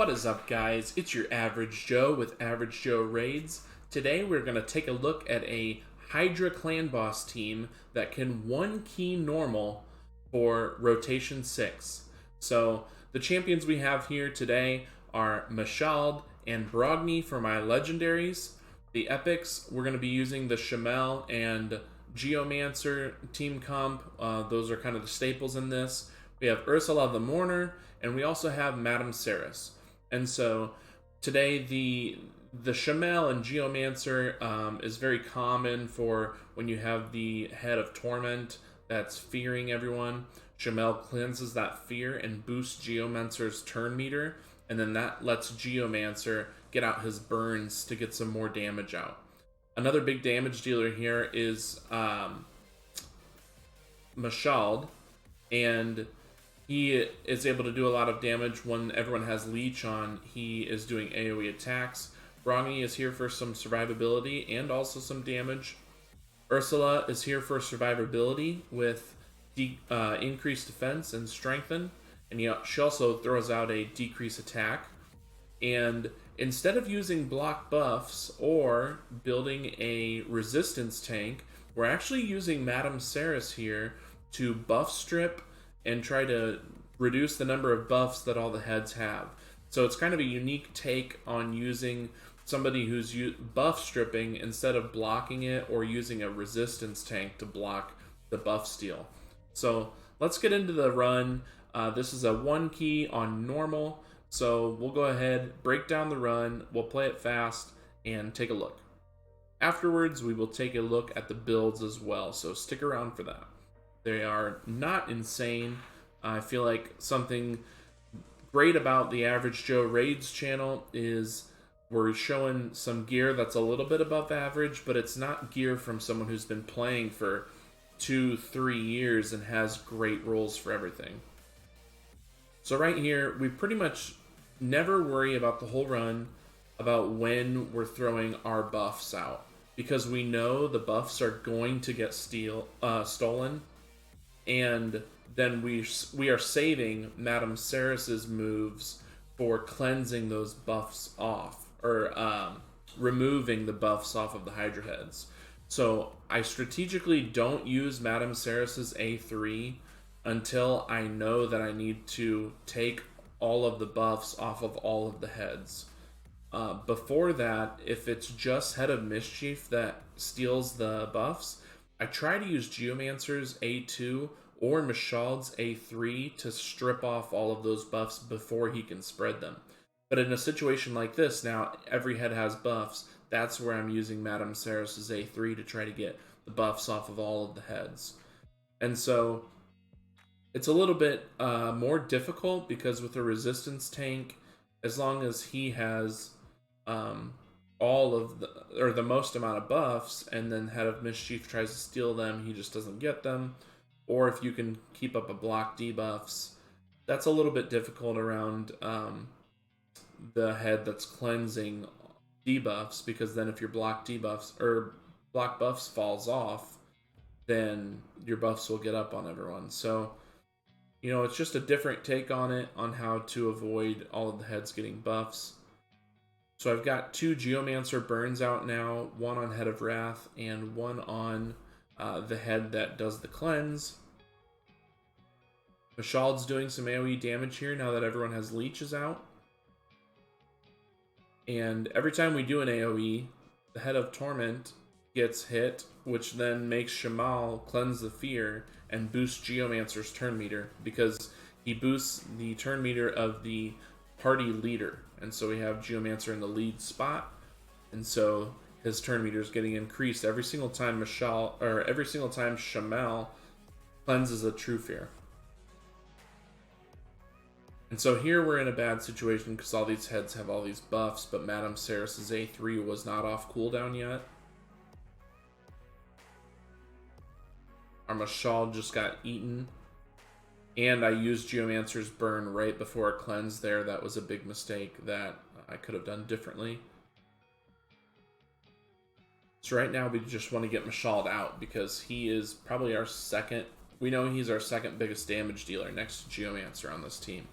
What is up, guys? It's your Average Joe with Average Joe Raids. Today we're going to take a look at a Hydra clan boss team that can one key normal for rotation 6. So the champions we have here today are Mashald and Brogni for my legendaries. The epics, we're going to be using the Shamel and Geomancer team comp. Those are kind of the staples in this. We have Ursula the Mourner, and we also have Madame Ceres. And so today the Shamel and Geomancer is very common for when you have the head of Torment that's fearing everyone. Shamel cleanses that fear and boosts Geomancer's turn meter, and then that lets Geomancer get out his burns to get some more damage out. Another big damage dealer here is Mashald, and he is able to do a lot of damage when everyone has Leech on. He is doing AoE attacks. Brogni is here for some survivability and also some damage. Ursula is here for survivability with increased defense and strengthen. And she also throws out a decrease attack. And instead of using block buffs or building a resistance tank, we're actually using Madame Ceres here to buff strip and try to reduce the number of buffs that all the heads have. So it's kind of a unique take on using somebody who's buff stripping instead of blocking it or using a resistance tank to block the buff steal. So let's get into the run. This is a 1 key on normal. So we'll go ahead, break down the run, we'll play it fast, and take a look. Afterwards, we will take a look at the builds as well, so stick around for that. They are not insane. I feel like something great about the Average Joe Raids channel is we're showing some gear that's a little bit above average, but it's not gear from someone who's been playing for 2-3 years and has great rolls for everything. So right here, we pretty much never worry about the whole run about when we're throwing our buffs out, because we know the buffs are going to get stolen, and then we are saving Madame Ceres's moves for cleansing those buffs off, or removing the buffs off of the Hydra heads. So I strategically don't use Madame Ceres's A3 until I know that I need to take all of the buffs off of all of the heads. Before that, if it's just Head of Mischief that steals the buffs, I try to use Geomancer's A2 or Mashald's A3 to strip off all of those buffs before he can spread them. But in a situation like this, now every head has buffs, that's where I'm using Madame Ceres's A3 to try to get the buffs off of all of the heads. And so it's a little bit more difficult because with a resistance tank, as long as he has all of the most amount of buffs, and then Head of Mischief tries to steal them, he just doesn't get them. Or if you can keep up a block debuffs, that's a little bit difficult around the head that's cleansing debuffs, because then if your block debuffs or block buffs falls off, then your buffs will get up on everyone. So it's just a different take on it, on how to avoid all of the heads getting buffs. So I've got 2 Geomancer burns out now, one on Head of Wrath and one on the head that does the cleanse. Mashald's doing some AoE damage here now that everyone has leeches out. And every time we do an AoE, the Head of Torment gets hit, which then makes Shamal cleanse the fear and boosts Geomancer's turn meter, because he boosts the turn meter of the party leader. And so we have Geomancer in the lead spot, and so his turn meter is getting increased every single time Shamel cleanses a true fear. And so here we're in a bad situation because all these heads have all these buffs, but Madame Ceres's A3 was not off cooldown yet. Our Mashald just got eaten. And I used Geomancer's burn right before a cleanse there. That was a big mistake that I could have done differently. So right now we just want to get Mashald out, because he is probably our second. We know he's our second biggest damage dealer next to Geomancer on this team.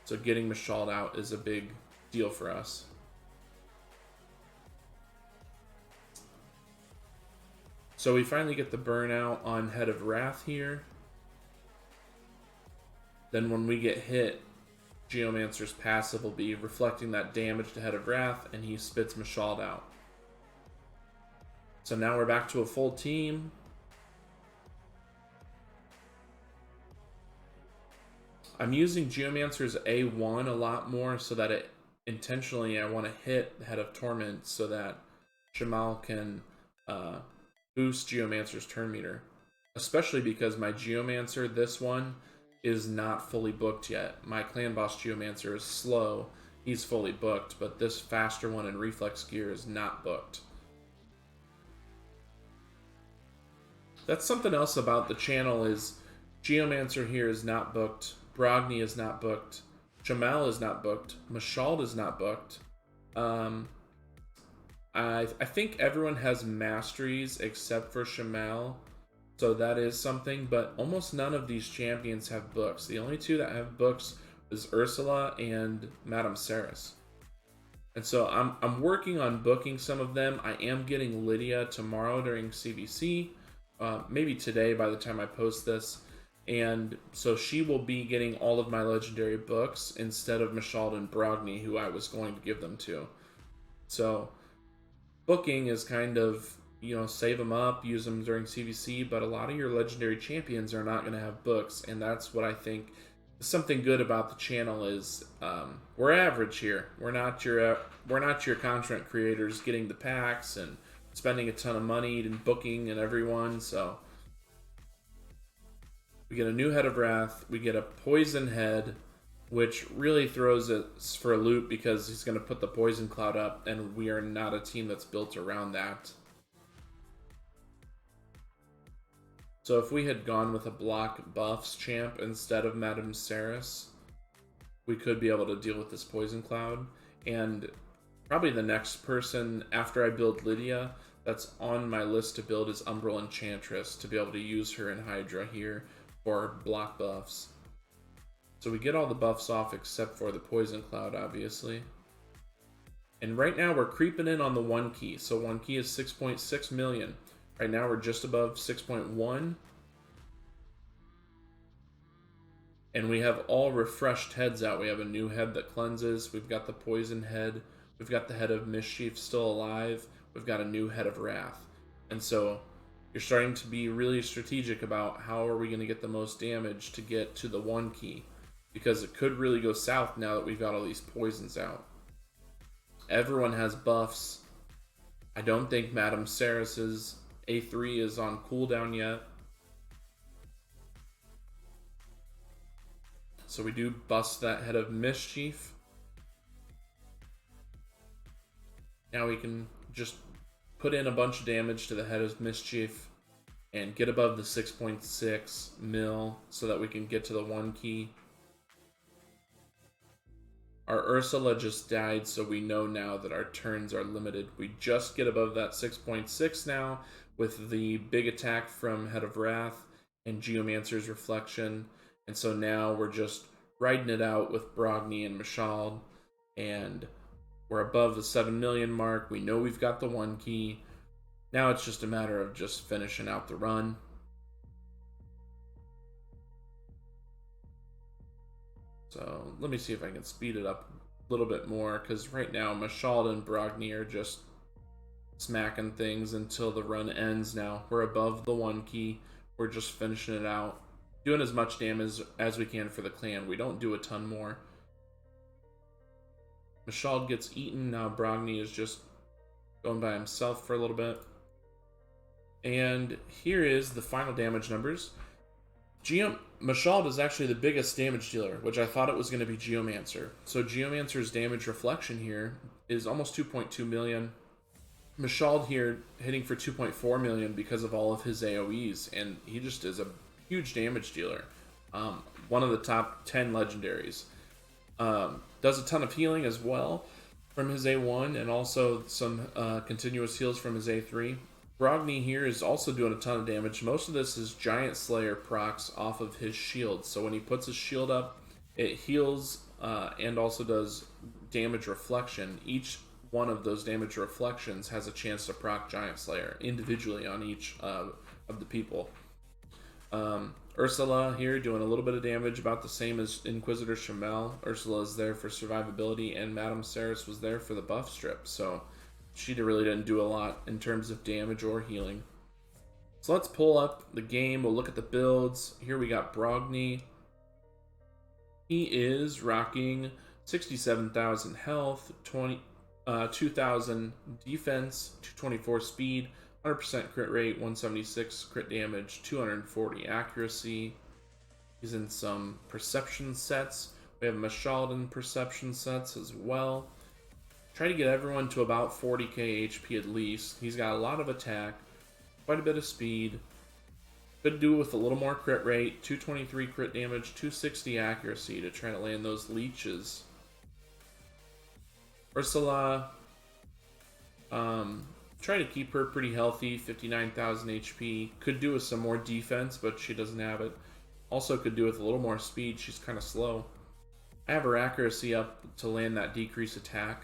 So getting Mashald out is a big deal for us. So we finally get the burnout on Head of Wrath here. Then when we get hit, Geomancer's passive will be reflecting that damage to Head of Wrath, and he spits Mashald out. So now we're back to a full team. I'm using Geomancer's A1 a lot more so that it intentionally I want to hit the Head of Torment so that Jamal can boost Geomancer's turn meter. Especially because my Geomancer, this one, is not fully booked yet. My Clan Boss Geomancer is slow. He's fully booked, but this faster one in Reflex Gear is not booked. That's something else about the channel is Geomancer here is not booked. Brogni is not booked. Jamal is not booked. Mashald is not booked. I think everyone has masteries except for Shamal, so that is something, but almost none of these champions have books. The only two that have books is Ursula and Madame Saris. And so I'm working on booking some of them. I am getting Lydia tomorrow during CVC, maybe today by the time I post this. And so she will be getting all of my legendary books instead of Mashald and Brogni, who I was going to give them to. So booking is kind of, save them up, use them during CVC, but a lot of your legendary champions are not going to have books, and that's what I think is something good about the channel is we're average here. We're not your content creators getting the packs and spending a ton of money and booking and everyone. So we get a new Head of Wrath, we get a Poison Head, which really throws us for a loop because he's going to put the Poison Cloud up, and we are not a team that's built around that. So if we had gone with a block buffs champ instead of Madame Saris, we could be able to deal with this Poison Cloud. And probably the next person after I build Lydia that's on my list to build is Umbral Enchantress, to be able to use her in Hydra here for block buffs. So we get all the buffs off except for the Poison Cloud, obviously. And right now we're creeping in on the 1 key. So 1 key is 6.6 million. Right now we're just above 6.1. And we have all refreshed heads out. We have a new head that cleanses. We've got the Poison Head. We've got the Head of Mischief still alive. We've got a new Head of Wrath. And so you're starting to be really strategic about how are we going to get the most damage to get to the 1 key. Because it could really go south now that we've got all these poisons out. Everyone has buffs. I don't think Madame Saris's A3 is on cooldown yet. So we do bust that Head of Mischief. Now we can just put in a bunch of damage to the Head of Mischief and get above the 6.6 mil so that we can get to the 1 key. Our Ursula just died, so we know now that our turns are limited. We just get above that 6.6 now with the big attack from Head of Wrath and Geomancer's Reflection. And so now we're just riding it out with Brogni and Mashald. And we're above the 7 million mark. We know we've got the 1 key. Now it's just a matter of just finishing out the run. So let me see if I can speed it up a little bit more, because right now Mashald and Brogni are just smacking things until the run ends now. We're above the 1 key. We're just finishing it out. Doing as much damage as we can for the clan. We don't do a ton more. Mashald gets eaten. Now Brogni is just going by himself for a little bit. And here is the final damage numbers. Mashald is actually the biggest damage dealer, which I thought it was going to be Geomancer. So Geomancer's damage reflection here is almost 2.2 million. Mashald here hitting for 2.4 million because of all of his AoEs, and he just is a huge damage dealer. One of the top 10 legendaries. Does a ton of healing as well from his A1, and also some continuous heals from his A3. Brogni here is also doing a ton of damage. Most of this is Giant Slayer procs off of his shield. So when he puts his shield up, it heals and also does damage reflection. Each one of those damage reflections has a chance to proc Giant Slayer individually on each of the people. Ursula here doing a little bit of damage, about the same as Inquisitor Shamel. Ursula is there for survivability, and Madame Saris was there for the buff strip, so she really didn't do a lot in terms of damage or healing. So let's pull up the game. We'll look at the builds. Here we got Brogni. He is rocking 67,000 health, 2,000 defense, 224 speed, 100% crit rate, 176 crit damage, 240 accuracy. He's in some perception sets. We have Mashaldan perception sets as well. Try to get everyone to about 40k HP at least. He's got a lot of attack, quite a bit of speed. Could do with a little more crit rate, 223 crit damage, 260 accuracy to try to land those leeches. Ursula, try to keep her pretty healthy, 59,000 HP. Could do with some more defense, but she doesn't have it. Also could do with a little more speed, she's kind of slow. I have her accuracy up to land that decreased attack.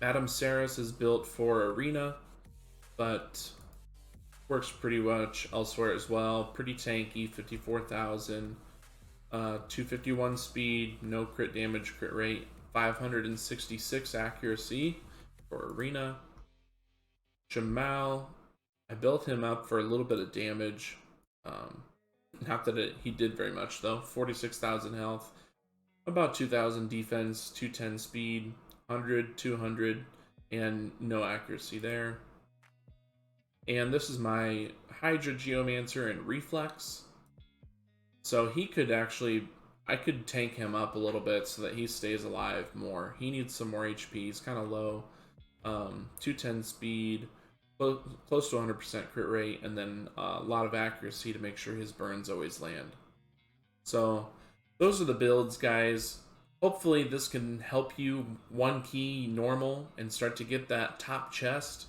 Madame Saris is built for Arena, but works pretty much elsewhere as well. Pretty tanky, 54,000. 251 speed, no crit damage, crit rate, 566 accuracy for Arena. Jamal, I built him up for a little bit of damage. Not that he did very much though. 46,000 health, about 2,000 defense, 210 speed, 100, 200, and no accuracy there. And this is my Hydra Geomancer and Reflex. So he could actually, I could tank him up a little bit so that he stays alive more. He needs some more HP, he's kind of low. 210 speed, close to 100% crit rate, and then a lot of accuracy to make sure his burns always land. So those are the builds, guys. Hopefully this can help you one key normal and start to get that top chest.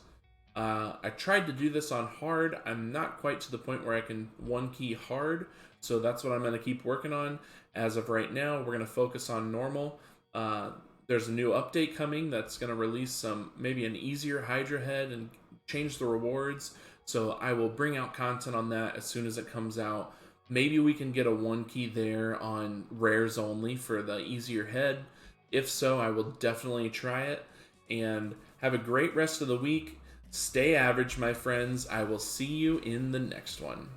I tried to do this on hard. I'm not quite to the point where I can one key hard, so that's what I'm going to keep working on. As of right now, we're going to focus on normal. There's a new update coming that's going to release maybe an easier Hydra head and change the rewards, so I will bring out content on that as soon as it comes out. Maybe we can get a one key there on rares only for the easier head. If so, I will definitely try it. And have a great rest of the week. Stay average, my friends. I will see you in the next one.